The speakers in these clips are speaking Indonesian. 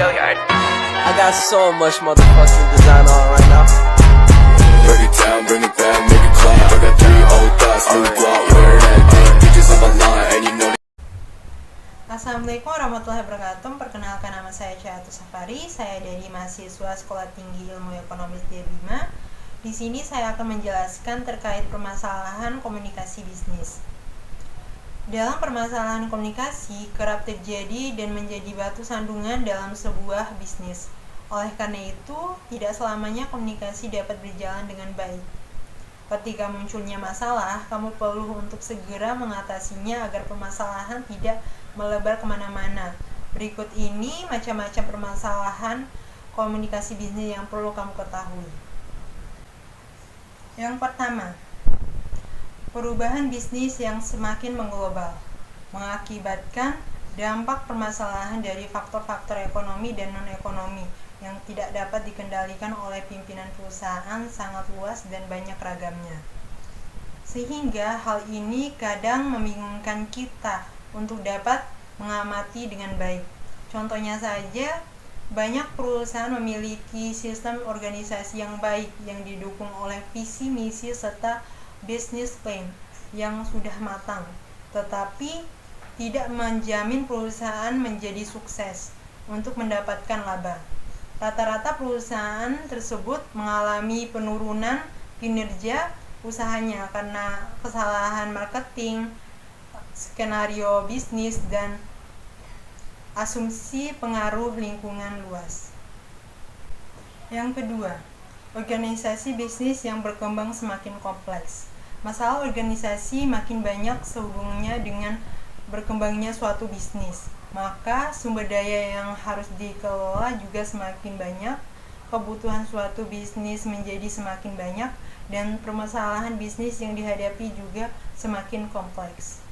I got so much motherfucking design on right now. Break it down, bring it back, make it clap. I got 3 old thoughts, new block, wear that thing. Bitches on my line, and you know. Assalamualaikum warahmatullahi wabarakatuh. Perkenalkan, nama saya Syahatus Safari. Saya dari mahasiswa Sekolah Tinggi Ilmu Ekonomi Bima. Di sini saya akan menjelaskan terkait permasalahan komunikasi bisnis. Dalam permasalahan komunikasi, kerap terjadi dan menjadi batu sandungan dalam sebuah bisnis. Oleh karena itu, tidak selamanya komunikasi dapat berjalan dengan baik. Ketika munculnya masalah, kamu perlu untuk segera mengatasinya agar permasalahan tidak melebar kemana-mana. Berikut ini macam-macam permasalahan komunikasi bisnis yang perlu kamu ketahui. Yang pertama, perubahan bisnis yang semakin mengglobal mengakibatkan dampak permasalahan dari faktor-faktor ekonomi dan non-ekonomi yang tidak dapat dikendalikan oleh pimpinan perusahaan sangat luas dan banyak ragamnya. Sehingga hal ini kadang membingungkan kita untuk dapat mengamati dengan baik. Contohnya saja, banyak perusahaan memiliki sistem organisasi yang baik yang didukung oleh visi misi serta business plan yang sudah matang, tetapi tidak menjamin perusahaan menjadi sukses untuk mendapatkan laba. Rata-rata perusahaan tersebut mengalami penurunan kinerja usahanya karena kesalahan marketing, skenario bisnis, dan asumsi pengaruh lingkungan luas. Yang kedua, organisasi bisnis yang berkembang semakin kompleks. Masalah organisasi makin banyak sehubungnya dengan berkembangnya suatu bisnis. Maka sumber daya yang harus dikelola juga semakin banyak, kebutuhan suatu bisnis menjadi semakin banyak, dan permasalahan bisnis yang dihadapi juga semakin kompleks.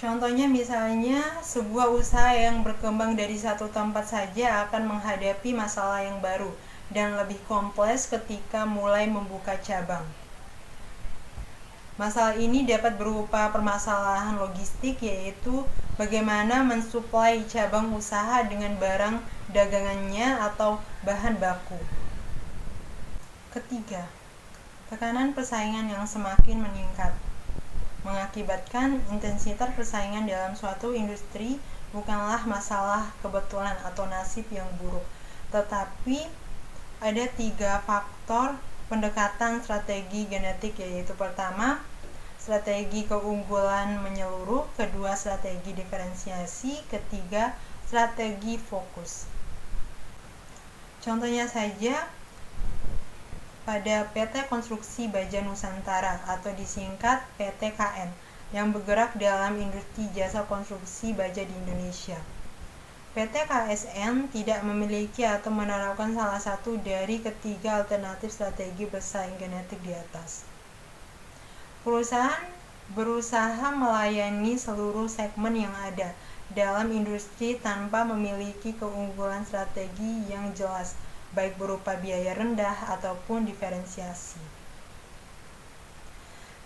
Contohnya misalnya, sebuah usaha yang berkembang dari satu tempat saja akan menghadapi masalah yang baru dan lebih kompleks ketika mulai membuka cabang. Masalah ini dapat berupa permasalahan logistik, yaitu bagaimana mensuplai cabang usaha dengan barang dagangannya atau bahan baku. Ketiga, tekanan persaingan yang semakin meningkat mengakibatkan intensitas persaingan dalam suatu industri bukanlah masalah kebetulan atau nasib yang buruk, tetapi ada 3 faktor pendekatan strategi genetik, yaitu pertama, strategi keunggulan menyeluruh, kedua, strategi diferensiasi, ketiga, strategi fokus. Contohnya saja, pada PT Konstruksi Baja Nusantara atau disingkat PT KN yang bergerak dalam industri jasa konstruksi baja di Indonesia. PT KSN tidak memiliki atau menerapkan salah satu dari ketiga alternatif strategi bersaing genetik di atas. Perusahaan berusaha melayani seluruh segmen yang ada dalam industri tanpa memiliki keunggulan strategi yang jelas, baik berupa biaya rendah ataupun diferensiasi.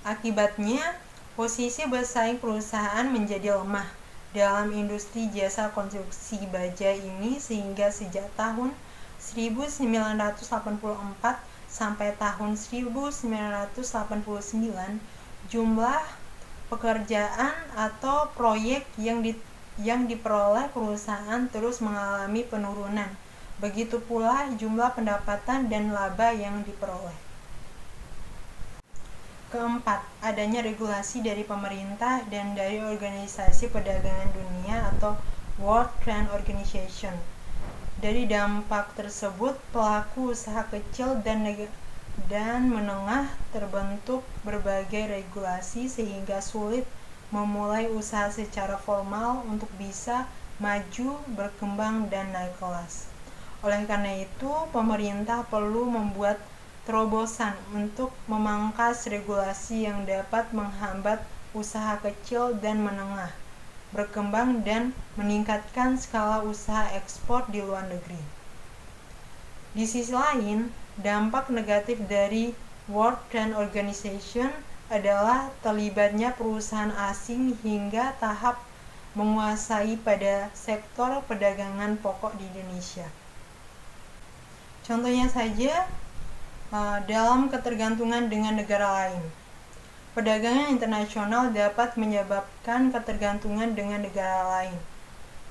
Akibatnya, posisi bersaing perusahaan menjadi lemah dalam industri jasa konstruksi baja ini, sehingga sejak tahun 1984 sampai tahun 1989 jumlah pekerjaan atau proyek yang diperoleh perusahaan terus mengalami penurunan. Begitu pula jumlah pendapatan dan laba yang diperoleh. Keempat, adanya regulasi dari pemerintah dan dari Organisasi Perdagangan Dunia atau World Trade Organization. Dari dampak tersebut, pelaku usaha kecil dan menengah terbentuk berbagai regulasi sehingga sulit memulai usaha secara formal untuk bisa maju, berkembang, dan naik kelas. Oleh karena itu, pemerintah perlu membuat terobosan untuk memangkas regulasi yang dapat menghambat usaha kecil dan menengah berkembang dan meningkatkan skala usaha ekspor di luar negeri. Di sisi lain, dampak negatif dari World Trade Organization adalah terlibatnya perusahaan asing hingga tahap menguasai pada sektor perdagangan pokok di Indonesia. Contohnya saja, dalam ketergantungan dengan negara lain. Perdagangan internasional dapat menyebabkan ketergantungan dengan negara lain.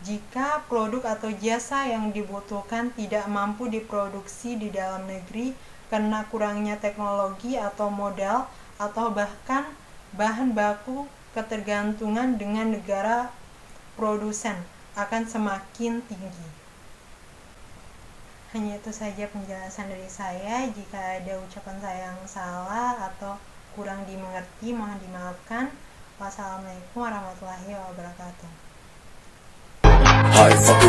Jika produk atau jasa yang dibutuhkan tidak mampu diproduksi di dalam negeri karena kurangnya teknologi atau modal, atau bahkan bahan baku, ketergantungan dengan negara produsen akan semakin tinggi. Hanya itu saja penjelasan dari saya. Jika ada ucapan saya yang salah atau kurang dimengerti, mohon dimaafkan. Wassalamualaikum warahmatullahi wabarakatuh. High fucking